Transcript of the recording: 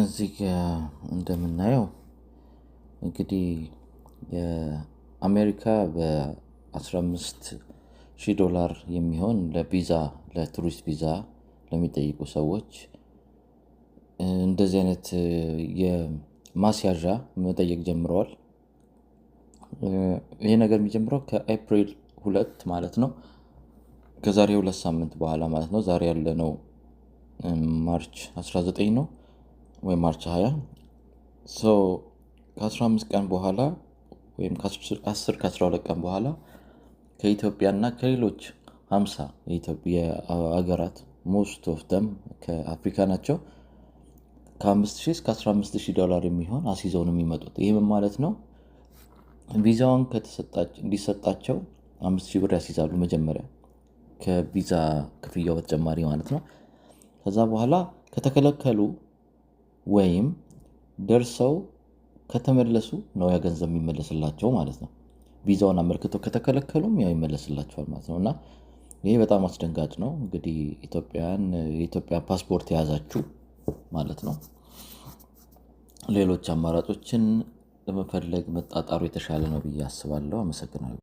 እዚህ እንደምናየው እንግዲህ የአሜሪካ $15,000 የሚሆን ለቱሪስት ቪዛ ለሚጠይቁ ሰዎች እንደዚህ አይነት የማስያዣ መጠየቅ ጀምረዋል። ይሄ ነገር የሚጀምረው ከኤፕሪል 2 ማለት ነው፣ ከዛሬ 2 ሳምንት በኋላ ማለት ነው። ዛሬ ያለነው ማርች 19 ነው ወይ ማርች 20። ከ15 ቀን በኋላ ወይም ከ12 ቀን በኋላ ከኢትዮጵያና ከሌሎች 50 የኢትዮጵያ ሀገራት ሞስት ኦፍ ደም ከአፍሪካ ናቸው ከ5,000 እስከ $15,000 የሚሆን አስይዘው ነው የሚመጡት። ይህም ማለት ነው ቪዛውን እንዲሰጣቸው 5,000 ብር ያስይዛሉ መጀመሪያ ከቪዛ ክፍያው በተጨማሪ ማለት ነው። ከዛ በኋላ ከተከለከሉ ወይም ደርሰው ከተመለሱ ነው ያ ገንዘብ የሚመለስላቸው ማለት ነው። ቪዛውን አመልክተው ከተከለከሉም ያው ይመለስላቸዋል ማለት ነው። እና ይሄ በጣም አስደንጋጭ ነው። እንግዲህ የኢትዮጵያ ፓስፖርት የያዛችሁ ማለት ነው ሌሎች አማራጮችን ለመፈለግ መጣጣሩ የተሻለ ነው ብዬ አስባለሁ። አመሰግናለሁ።